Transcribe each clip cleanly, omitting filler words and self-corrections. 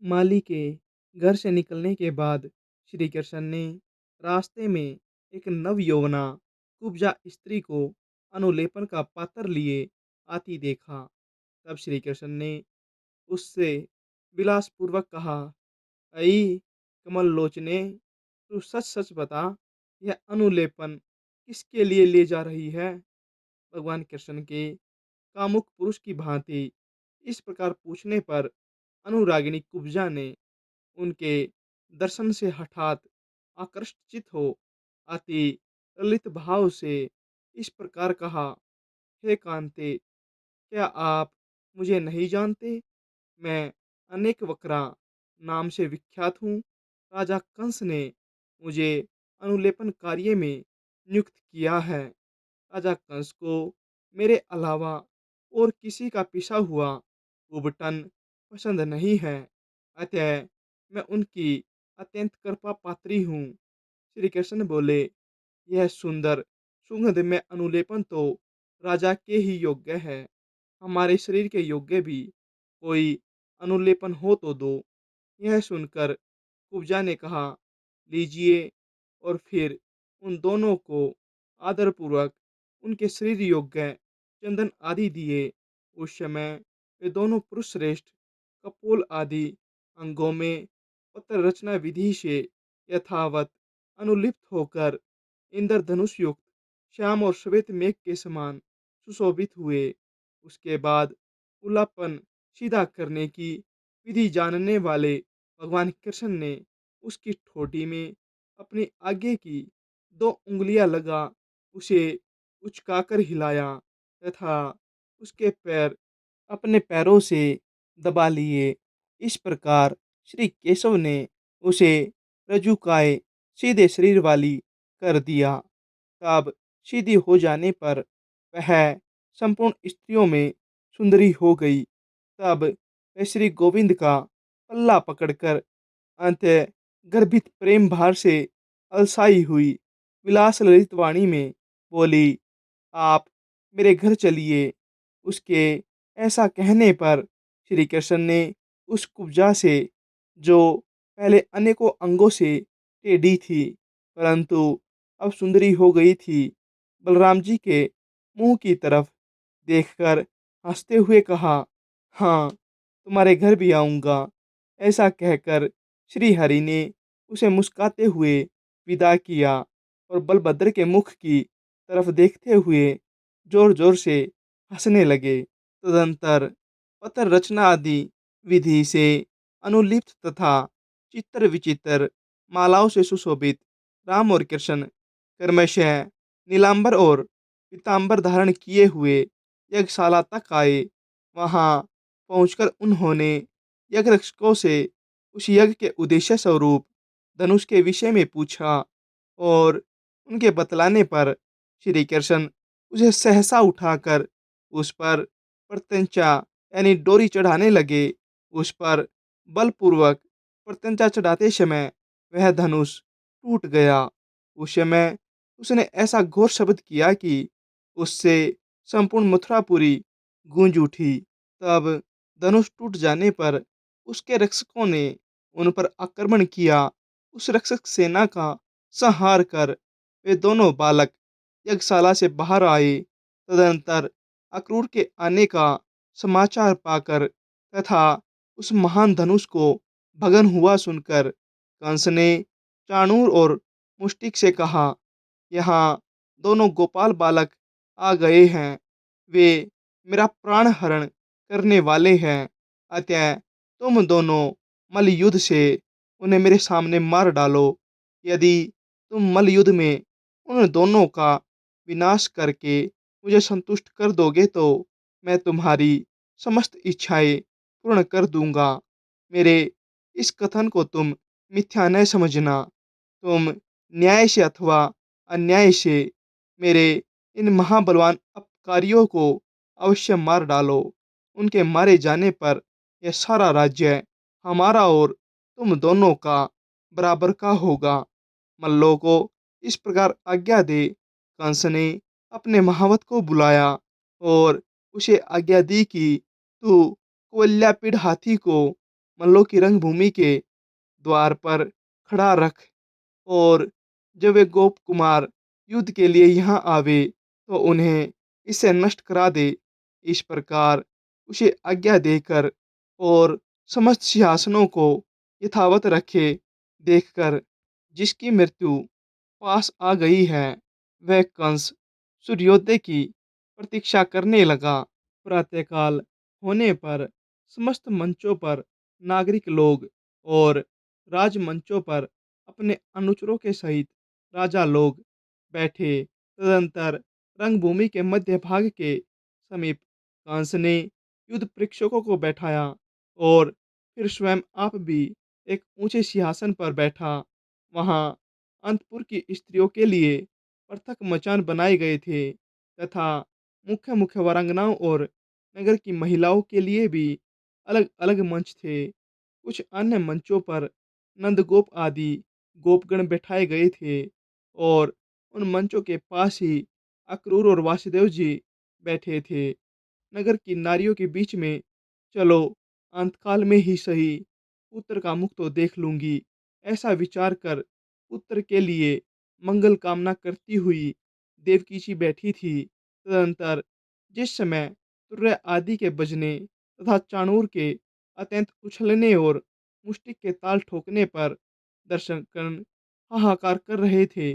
माली के घर से निकलने के बाद श्री कृष्ण ने रास्ते में एक नवयौवना कुब्जा स्त्री को अनुलेपन का पात्र लिए आती देखा। तब श्री कृष्ण ने उससे विलासपूर्वक कहा, अई कमल लोचने, तू सच सच बता, यह अनुलेपन किसके लिए ले जा रही है? भगवान कृष्ण के कामुक पुरुष की भांति इस प्रकार पूछने पर अनुरागिनी कुब्जा ने उनके दर्शन से हठात आकर्षित हो अति ललित भाव से इस प्रकार कहा, हे कांते, क्या आप मुझे नहीं जानते? मैं अनेक वक्रा नाम से विख्यात हूँ। राजा कंस ने मुझे अनुलेपन कार्य में नियुक्त किया है। राजा कंस को मेरे अलावा और किसी का पिसा हुआ उबटन पसंद नहीं है। अतः मैं उनकी अत्यंत कृपा पात्री हूँ। श्री कृष्ण बोले, यह सुंदर सुगंधमय अनुलेपन तो राजा के ही योग्य है। हमारे शरीर के योग्य भी कोई अनुलेपन हो तो दो। यह सुनकर कुब्जा ने कहा, लीजिए। और फिर उन दोनों को आदरपूर्वक उनके शरीर योग्य चंदन आदि दिए। उस समय वे दोनों पुरुष श्रेष्ठ कपोल आदि अंगों में पत्र रचना विधि से यथावत अनुलिप्त होकर इंद्रधनुष युक्त श्याम और श्वेत मेघ के समान सुशोभित हुए। उसके बाद उलापन सीधा करने की विधि जानने वाले भगवान कृष्ण ने उसकी ठोड़ी में अपनी आगे की 2 उंगलियां लगा उसे उचकाकर हिलाया तथा उसके पैर अपने पैरों से दबा लिए। इस प्रकार श्री केशव ने उसे रजुकाय सीधे शरीर वाली कर दिया। तब सीधी हो जाने पर वह संपूर्ण स्त्रियों में सुंदरी हो गई। तब वह श्री गोविंद का पल्ला पकड़कर अंत गर्भित प्रेम भार से अलसाई हुई विलास ललित वाणी में बोली, आप मेरे घर चलिए। उसके ऐसा कहने पर श्री कृष्ण ने उस कुब्जा से, जो पहले अनेकों अंगों से टेढ़ी थी परंतु अब सुंदरी हो गई थी, बलराम जी के मुंह की तरफ देखकर हंसते हुए कहा, हाँ, तुम्हारे घर भी आऊंगा। ऐसा कहकर श्री हरि ने उसे मुस्कुराते हुए विदा किया और बलभद्र के मुख की तरफ देखते हुए जोर जोर से हंसने लगे। तदंतर पत्र रचना आदि विधि से अनुलिप्त तथा चित्र विचित्र मालाओं से सुशोभित राम और कृष्ण क्रमशः नीलांबर और पीतांबर धारण किए हुए यज्ञशाला तक आए। वहां पहुंचकर उन्होंने यज्ञरक्षकों से उस यज्ञ के उद्देश्य स्वरूप धनुष के विषय में पूछा और उनके बतलाने पर श्री कृष्ण उसे सहसा उठाकर उस पर प्रत्यंचा यानी डोरी चढ़ाने लगे। उस पर बलपूर्वक प्रत्यंचा चढ़ाते समय वह धनुष टूट गया। उस समय उसने ऐसा घोर शब्द किया कि उससे संपूर्ण मथुरापुरी गूंज उठी। तब धनुष टूट जाने पर उसके रक्षकों ने उन पर आक्रमण किया। उस रक्षक सेना का संहार कर वे दोनों बालक यज्ञशाला से बाहर आए। तदनंतर अक्रूर के आने का समाचार पाकर तथा उस महान धनुष को भगन हुआ सुनकर कंस ने चाणूर और मुष्टिक से कहा, यहाँ दोनों गोपाल बालक आ गए हैं। वे मेरा प्राण हरण करने वाले हैं। अतः तुम दोनों मल्ल युद्ध से उन्हें मेरे सामने मार डालो। यदि तुम मल्ल युद्ध में उन दोनों का विनाश करके मुझे संतुष्ट कर दोगे तो मैं तुम्हारी समस्त इच्छाएं पूर्ण कर दूंगा। मेरे इस कथन को तुम मिथ्या न समझना। तुम न्याय से अथवा अन्याय से मेरे इन महाबलवान अपकारियों को अवश्य मार डालो। उनके मारे जाने पर यह सारा राज्य हमारा और तुम दोनों का बराबर का होगा। मल्लों को इस प्रकार आज्ञा दे। कंस ने अपने महावत को बुलाया और उसे आज्ञा दी कि तू कोल्यापीड़ हाथी को मल्लों की रंगभूमि के द्वार पर खड़ा रख, और जब वे गोप कुमार युद्ध के लिए यहाँ आवे, तो उन्हें इससे नष्ट करा दे। इस प्रकार उसे आज्ञा देकर और समस्त सिंहासनों को यथावत रखे देखकर जिसकी मृत्यु पास आ गई है, वह कंस सूर्योदय की प्रतीक्षा करने लगा। प्रातःकाल होने पर समस्त मंचों पर नागरिक लोग और राजमंचों पर अपने अनुचरों के सहित राजा लोग बैठे। तदंतर रंगभूमि के मध्य भाग के समीप कंस ने युद्ध प्रेक्षकों को बैठाया और फिर स्वयं आप भी एक ऊंचे सिंहासन पर बैठा। वहां अंतपुर की स्त्रियों के लिए पृथक मचान बनाए गए थे, तथा मुख्य मुख्य वारांगनाओं और नगर की महिलाओं के लिए भी अलग अलग मंच थे। कुछ अन्य मंचों पर नंदगोप आदि गोपगण बैठाए गए थे, और उन मंचों के पास ही अक्रूर और वासुदेव जी बैठे थे। नगर की नारियों के बीच में, चलो अंतकाल में ही सही पुत्र का मुख तो देख लूंगी, ऐसा विचार कर पुत्र के लिए मंगल कामना करती हुई देवकी जी बैठी थी। तदंतर जिस समय तुर्य आदि के बजने तथा चाणूर के अत्यंत उछलने और मुष्टिक के ताल ठोकने पर दर्शकगण हाहाकार कर रहे थे,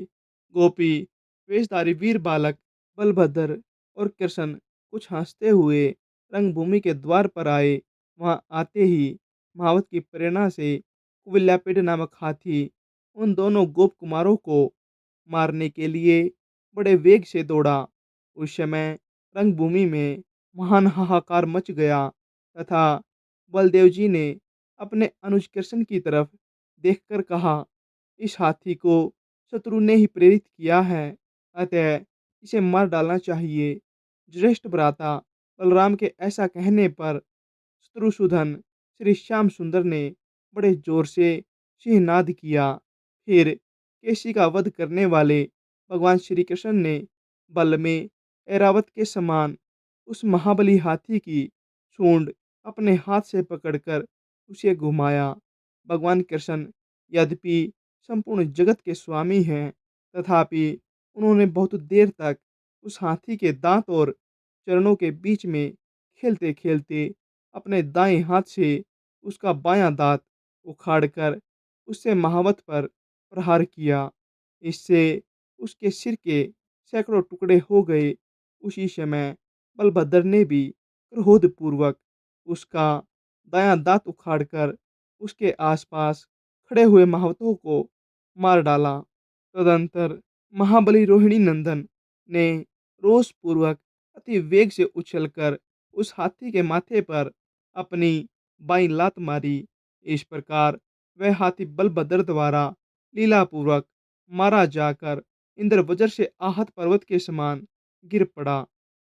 गोपी वेशधारी वीर बालक बलभद्र और कृष्ण कुछ हंसते हुए रंगभूमि के द्वार पर आए। वहां आते ही महावत की प्रेरणा से कुविल्यापिड नामक हाथी उन दोनों गोप कुमारों को मारने के लिए बड़े वेग से दौड़ा। उस समय रंगभूमि में महान हाहाकार मच गया, तथा बलदेव जी ने अपने अनुज कृष्ण की तरफ देखकर कहा, इस हाथी को शत्रु ने ही प्रेरित किया है, अतः इसे मार डालना चाहिए। ज्येष्ठ भ्राता बलराम के ऐसा कहने पर शत्रुसूदन श्री श्याम सुंदर ने बड़े जोर से सिंहनाद किया। फिर केसी का वध करने वाले भगवान श्री कृष्ण ने बल में ऐरावत के समान उस महाबली हाथी की सूंड अपने हाथ से पकड़कर उसे घुमाया। भगवान कृष्ण यद्यपि संपूर्ण जगत के स्वामी हैं, तथापि उन्होंने बहुत देर तक उस हाथी के दांत और चरणों के बीच में खेलते खेलते अपने दाएं हाथ से उसका बायां दांत उखाड़कर उससे महावत पर प्रहार किया। इससे उसके सिर के सैकड़ों टुकड़े हो गए। उसी समय बलभद्र ने भी क्रोधपूर्वक उसका दायां दांत उखाड़कर उसके आसपास खड़े हुए महावतों को मार डाला। तदंतर महाबली रोहिणी नंदन ने रोषपूर्वक अति वेग से उछलकर उस हाथी के माथे पर अपनी बाईं लात मारी। इस प्रकार वह हाथी बलभद्र द्वारा लीलापूर्वक मारा जाकर इंद्रवज्र से आहत पर्वत के समान गिर पड़ा।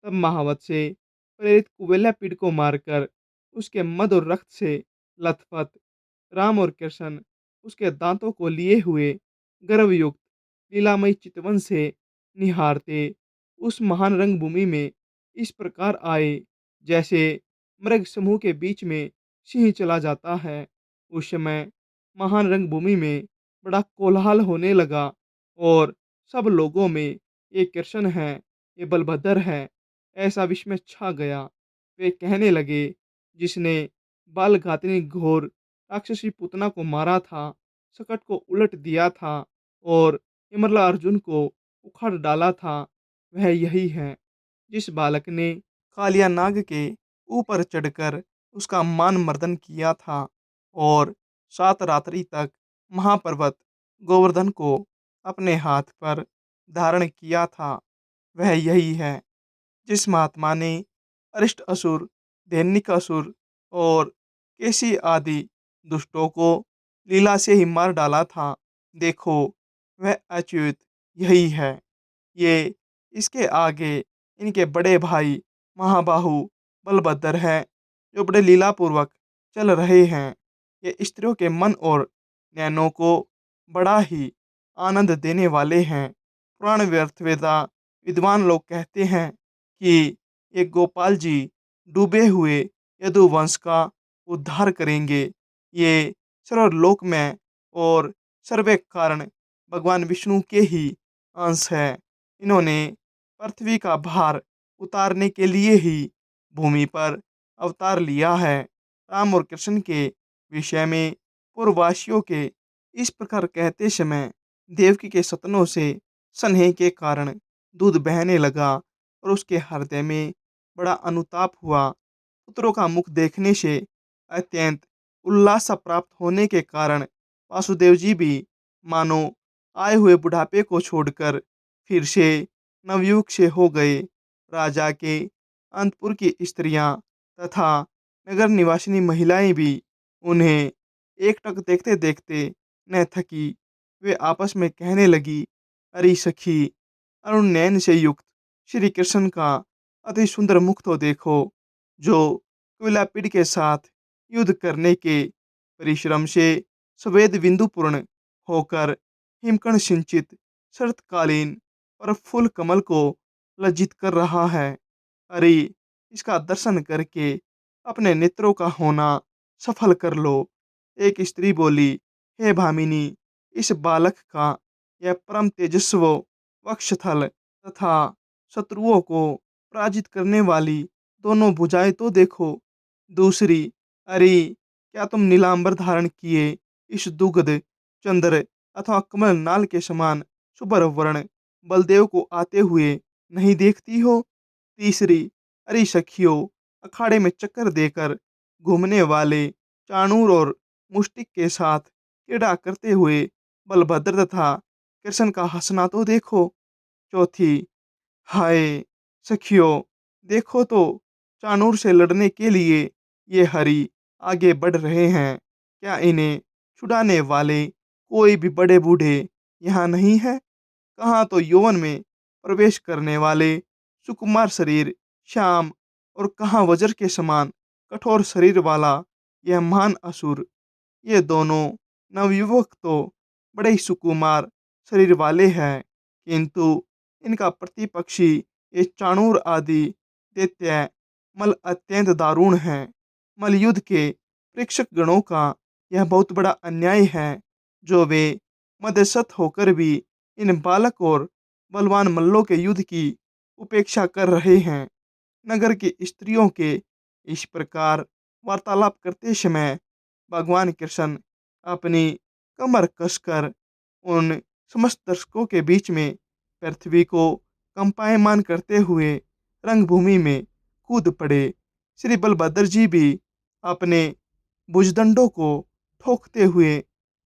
तब महावत से प्रेरित कुबेलापीड़ को मारकर उसके मद और रक्त से लथपथ राम और कृष्ण उसके दांतों को लिए हुए गर्वयुक्त लीलामयी चितवन से निहारते उस महान रंगभूमि में इस प्रकार आए, जैसे मृग समूह के बीच में सिंह चला जाता है। उस समय महान रंगभूमि में बड़ा कोलाहल होने लगा, और सब लोगों में ये कृष्ण है, ये बलभद्र है, ऐसा विस्मय छा गया। वे कहने लगे, जिसने बालघातिनी घोर राक्षसी पुतना को मारा था, सकट को उलट दिया था और यमला अर्जुन को उखाड़ डाला था, वह यही है। जिस बालक ने कालिया नाग के ऊपर चढ़कर उसका मान मर्दन किया था और 7 रात्रि तक महापर्वत गोवर्धन को अपने हाथ पर धारण किया था, वह यही है। जिस महात्मा ने अरिष्ट असुर, दैनिक असुर और केसी आदि दुष्टों को लीला से ही मार डाला था, देखो वह अच्युत यही है। ये इसके आगे इनके बड़े भाई महाबाहु बलभद्र हैं, जो बड़े लीलापूर्वक चल रहे हैं। ये स्त्रियों के मन और नैनों को बड़ा ही आनंद देने वाले हैं। पुराण व्यर्थवेता विद्वान लोग कहते हैं कि ये गोपाल जी डूबे हुए यदुवंश का उद्धार करेंगे। ये सर्वलोक में और सर्वे कारण भगवान विष्णु के ही अंश है। इन्होंने पृथ्वी का भार उतारने के लिए ही भूमि पर अवतार लिया है। राम और कृष्ण के विषय में पूर्ववासियों के इस प्रकार कहते समय देवकी के सतनों से स्नेह के कारण दूध बहने लगा और उसके हृदय में बड़ा अनुताप हुआ। पुत्रों का मुख देखने से अत्यंत उल्लास सा प्राप्त होने के कारण वासुदेव जी भी मानो आए हुए बुढ़ापे को छोड़कर फिर से नवयुग से हो गए। राजा के अंतपुर की स्त्रियां तथा नगर निवासिनी महिलाएं भी उन्हें एकटक देखते देखते न थकी। वे आपस में कहने लगी, अरे सखी, अरुण नयन से युक्त श्री कृष्ण का अति सुंदर मुख तो देखो, जो कोयलापीड़ के साथ युद्ध करने के परिश्रम से स्वेद बिंदु पूर्ण होकर हिमकण सिंचित शरतकालीन और फूल कमल को लज्जित कर रहा है। अरे, इसका दर्शन करके अपने नेत्रों का होना सफल कर लो। एक स्त्री बोली, हे भामिनी, इस बालक का यह परम तेजस्व वक्षस्थल तथा शत्रुओं को पराजित करने वाली दोनों भुजाएं तो देखो। दूसरी, अरे, क्या तुम नीलांबर धारण किए इस दुग्ध चंद्र अथवा कमल नाल के समान सुबर वर्ण बलदेव को आते हुए नहीं देखती हो? तीसरी, अरे सखियों, अखाड़े में चक्कर देकर घूमने वाले चाणूर और मुष्टिक के साथ क्रीड़ा करते हुए बलभद्र तथा कृष्ण का हंसना तो देखो। चौथी, हाय सखियों, देखो तो, चाणूर से लड़ने के लिए ये हरि आगे बढ़ रहे हैं। क्या इन्हें छुड़ाने वाले कोई भी बड़े बूढ़े यहाँ नहीं है? कहाँ तो यौवन में प्रवेश करने वाले सुकुमार शरीर श्याम, और कहाँ वज्र के समान कठोर शरीर वाला यह महान असुर। ये दोनों नवयुवक तो बड़े ही सुकुमार शरीर वाले हैं, किंतु इनका प्रतिपक्षी ये चाणूर आदि दैत्य मल अत्यंत दारुण है। मलयुद्ध के प्रेक्षक गणों का यह बहुत बड़ा अन्याय है, जो वे मदसत होकर भी इन बालक और बलवान मल्लों के युद्ध की उपेक्षा कर रहे हैं। नगर की स्त्रियों के इस प्रकार वार्तालाप करते समय भगवान कृष्ण अपनी कमर कसकर उन समस्त दर्शकों के बीच में पृथ्वी को कंपायमान करते हुए रंगभूमि में कूद पड़े। श्री बलभद्र जी भी अपने भुजदंडों को ठोकते हुए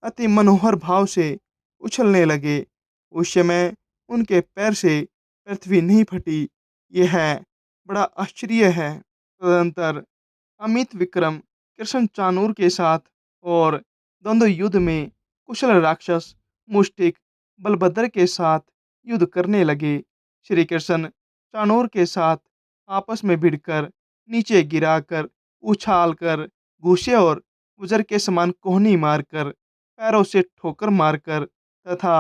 अति मनोहर भाव से उछलने लगे। उस समय उनके पैर से पृथ्वी नहीं फटी। यह बड़ा आश्चर्य है। तदंतर अमित विक्रम कृष्ण चाणूर के साथ और द्वंद्व युद्ध में कुशल राक्षस मुष्टिक बलभद्र के साथ युद्ध करने लगे। श्री कृष्ण चाणूर के साथ आपस में भिड़कर नीचे गिराकर उछालकर घूसे और वज्र के समान कोहनी मारकर पैरों से ठोकर मारकर तथा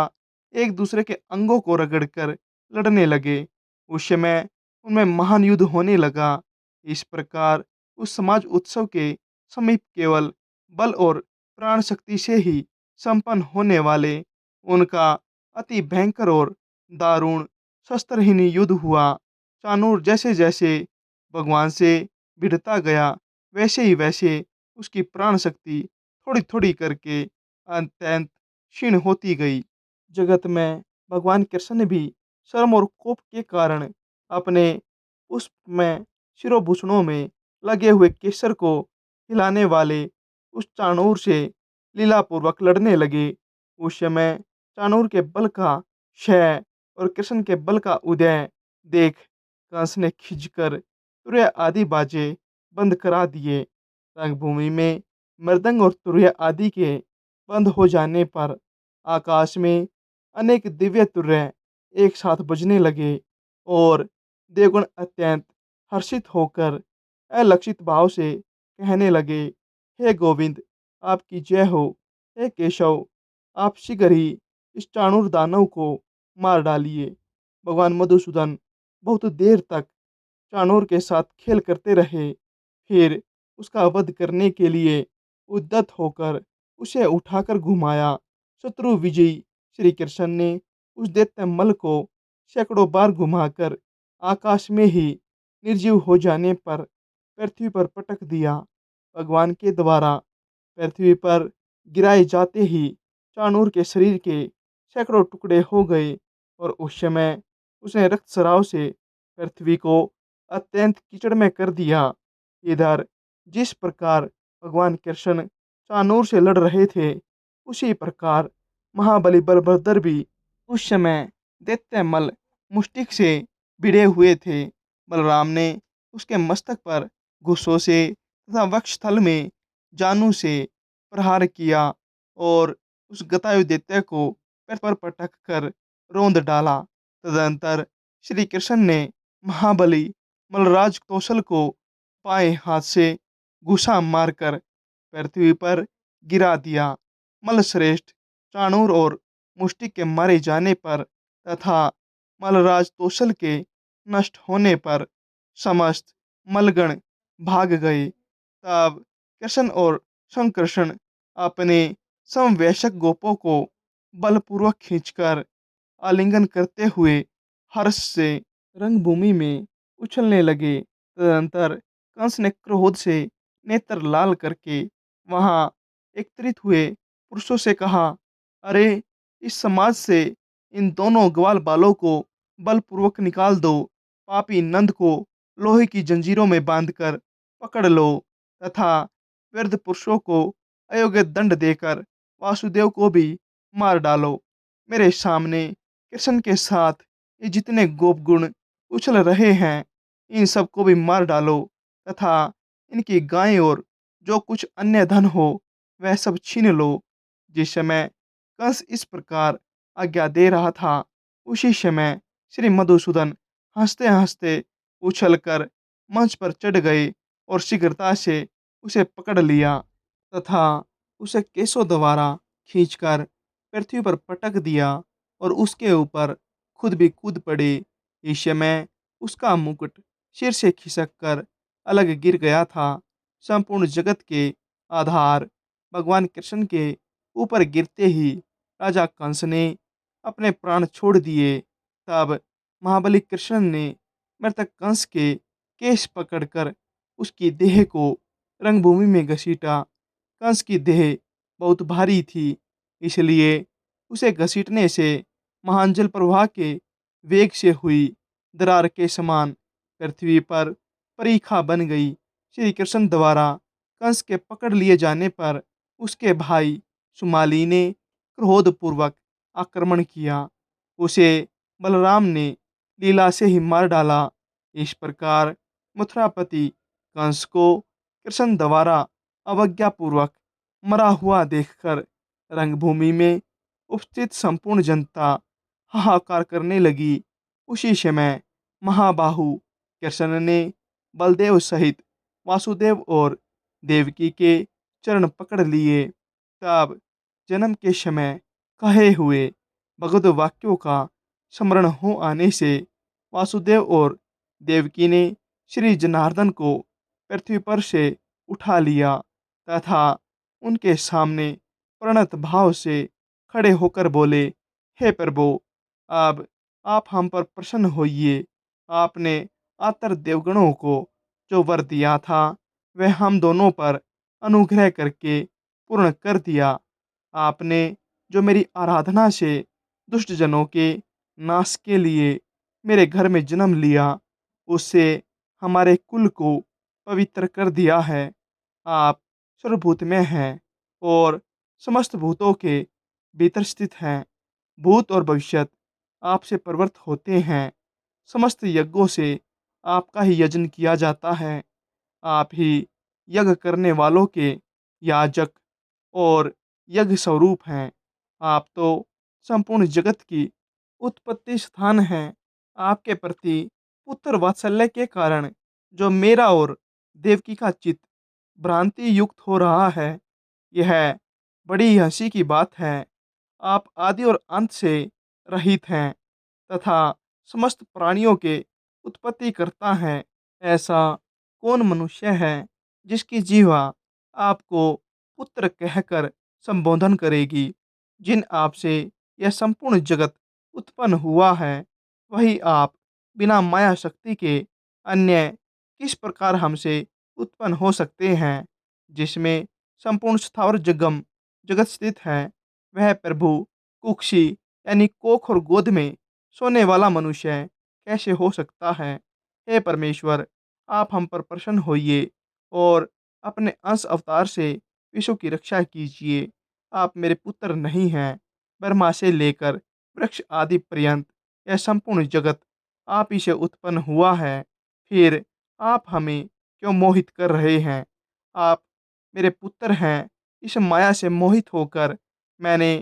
एक दूसरे के अंगों को रगड़कर लड़ने लगे। उस समय उनमें महान युद्ध होने लगा। इस प्रकार उस समाज उत्सव के समीप केवल बल और प्राण शक्ति से ही संपन्न होने वाले उनका अति भयंकर और दारुण शस्त्रहीन युद्ध हुआ। चाणूर जैसे जैसे भगवान से भिड़ता गया, वैसे ही वैसे उसकी प्राण शक्ति थोड़ी थोड़ी करके अत्यंत क्षीण होती गई। जगत में भगवान कृष्ण भी शर्म और कोप के कारण अपने पुष्प में शिरोभूषणों में लगे हुए केसर को हिलाने वाले उस चाणूर से लीलापूर्वक लड़ने लगे। उस समय चाणूर के बल का क्षय और कृष्ण के बल का उदय देख कंस ने खिंचकर तुरैया आदि बाजे बंद करा दिए। रणभूमि में मृदंग और तुरैया आदि के बंद हो जाने पर आकाश में अनेक दिव्य तुर्य एक साथ बजने लगे और देवगण अत्यंत हर्षित होकर अलक्षित भाव से कहने लगे, हे गोविंद, आपकी जय हो। हे केशव, आप शीघ्र ही इस चाणूर दानव को मार डालिए। भगवान मधुसूदन बहुत देर तक चाणूर के साथ खेल करते रहे। फिर उसका वध करने के लिए उद्यत होकर उसे उठाकर घुमाया। शत्रु विजयी श्री कृष्ण ने उस दैत्य मल को सैकड़ों बार घुमाकर आकाश में ही निर्जीव हो जाने पर पृथ्वी पर पटक दिया। भगवान के द्वारा पृथ्वी पर गिराए जाते ही चाणूर के शरीर के सैकड़ों टुकड़े हो गए और उस समय उसने रक्त स्राव से पृथ्वी को अत्यंत कीचड़ में कर दिया। इधर जिस प्रकार भगवान कृष्ण चाणूर से लड़ रहे थे, उसी प्रकार महाबली बलभद्र भी उस समय दैत्यमल मुष्टिक से भिड़े हुए थे। बलराम ने उसके मस्तक पर घुसों से तथा वक्षस्थल में जानू से प्रहार किया और उस गतायु दैत्य को पैर पर पटक कर रौंद डाला। तदंतर श्री कृष्ण ने महाबली मलराज कौशल को बाएं हाथ से घुसा मारकर पृथ्वी पर गिरा दिया। मलश्रेष्ठ चाणूर और मुष्टिक के मारे जाने पर तथा मलराज तोषल के नष्ट होने पर समस्त मलगण भाग गए। तब कृष्ण और संकृष्ण अपने समवयस्क गोपों को बलपूर्वक खींचकर आलिंगन करते हुए हर्ष से रंगभूमि में उछलने लगे। तदंतर कंस ने क्रोध से नेत्र लाल करके वहां एकत्रित हुए पुरुषों से कहा, अरे इस समाज से इन दोनों ग्वाल बालों को बलपूर्वक निकाल दो। पापी नंद को लोहे की जंजीरों में बांधकर पकड़ लो तथा वृद्ध पुरुषों को अयोग्य दंड देकर वासुदेव को भी मार डालो। मेरे सामने कृष्ण के साथ ये जितने गोपगुण उछल रहे हैं, इन सबको भी मार डालो तथा इनकी गायें और जो कुछ अन्य धन हो वह सब छीन लो। जिस समय कंस इस प्रकार आज्ञा दे रहा था, उसी समय श्री मधुसूदन हंसते हंसते उछलकर मंच पर चढ़ गए और शीघ्रता से उसे पकड़ लिया तथा उसे केसों द्वारा खींचकर पृथ्वी पर पटक दिया और उसके ऊपर खुद भी कूद पड़े। इस समय उसका मुकुट सिर से खिसक कर अलग गिर गया था। संपूर्ण जगत के आधार भगवान कृष्ण के ऊपर गिरते ही राजा कंस ने अपने प्राण छोड़ दिए। तब महाबली कृष्ण ने मृतक कंस के केश पकड़कर उसकी देह को रंगभूमि में घसीटा। कंस की देह बहुत भारी थी, इसलिए उसे घसीटने से महान जल प्रवाह के वेग से हुई दरार के समान पृथ्वी पर परीखा बन गई। श्री कृष्ण द्वारा कंस के पकड़ लिए जाने पर उसके भाई सुमाली ने क्रोधपूर्वक आक्रमण किया। उसे बलराम ने लीला से ही मार डाला। इस प्रकार मथुरापति कंस को कृष्ण द्वारा अवज्ञापूर्वक मरा हुआ देखकर रंगभूमि में उपस्थित संपूर्ण जनता हाहाकार करने लगी। उसी समय महाबाहु कृष्ण ने बलदेव सहित वासुदेव और देवकी के चरण पकड़ लिए। तब जन्म के समय कहे हुए भगवत वाक्यों का स्मरण हो आने से वासुदेव और देवकी ने श्री जनार्दन को पृथ्वी पर से उठा लिया तथा उनके सामने प्रणत भाव से खड़े होकर बोले, हे प्रभु, अब आप हम पर प्रसन्न होइए। आपने आतर देवगणों को जो वर दिया था वह हम दोनों पर अनुग्रह करके पूर्ण कर दिया। आपने जो मेरी आराधना से दुष्ट जनों के नाश के लिए मेरे घर में जन्म लिया, उससे हमारे कुल को पवित्र कर दिया है। आप सर्वभूत में हैं और समस्त भूतों के भीतर स्थित हैं। भूत और भविष्यत आपसे प्रवृत्त होते हैं। समस्त यज्ञों से आपका ही यजन किया जाता है। आप ही यज्ञ करने वालों के याजक और यज्ञ स्वरूप हैं। आप तो संपूर्ण जगत की उत्पत्ति स्थान हैं। आपके प्रति पुत्र वात्सल्य के कारण जो मेरा और देवकी का चित्त भ्रांति युक्त हो रहा है, यह बड़ी हंसी की बात है। आप आदि और अंत से रहित हैं तथा समस्त प्राणियों के उत्पत्ति करता है। ऐसा कौन मनुष्य है जिसकी जीवा आपको पुत्र कहकर संबोधन करेगी। जिन आपसे यह संपूर्ण जगत उत्पन्न हुआ है, वही आप बिना माया शक्ति के अन्य किस प्रकार हमसे उत्पन्न हो सकते हैं? जिसमें संपूर्ण स्थावर जगत स्थित है, वह प्रभु कुक्षी यानी कोख और गोद में सोने वाला मनुष्य कैसे हो सकता है? हे परमेश्वर, आप हम पर प्रसन्न होइए और अपने अंश अवतार से विश्व की रक्षा कीजिए। आप मेरे पुत्र नहीं हैं, ब्रह्मा से लेकर वृक्ष आदि पर्यंत यह संपूर्ण जगत आप ही से उत्पन्न हुआ है। फिर आप हमें क्यों मोहित कर रहे हैं? आप मेरे पुत्र हैं। इस माया से मोहित होकर मैंने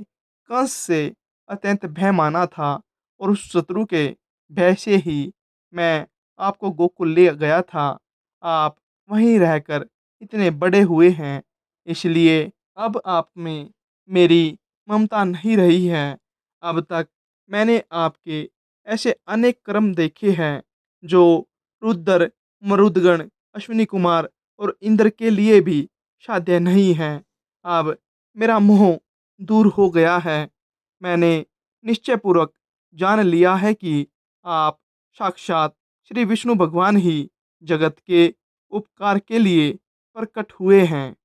कंस से अत्यंत भय माना था और उस शत्रु के भय से ही मैं आपको गोकुल ले गया था। आप वहीं रहकर इतने बड़े हुए हैं, इसलिए अब आप में मेरी ममता नहीं रही है। अब तक मैंने आपके ऐसे अनेक कर्म देखे हैं, जो रुद्र, मरुदगण, अश्विनी कुमार और इंद्र के लिए भी साध्य नहीं है। अब मेरा मोह दूर हो गया है। मैंने निश्चयपूर्वक जान लिया है कि आप साक्षात श्री विष्णु भगवान ही जगत के उपकार के लिए प्रकट हुए हैं।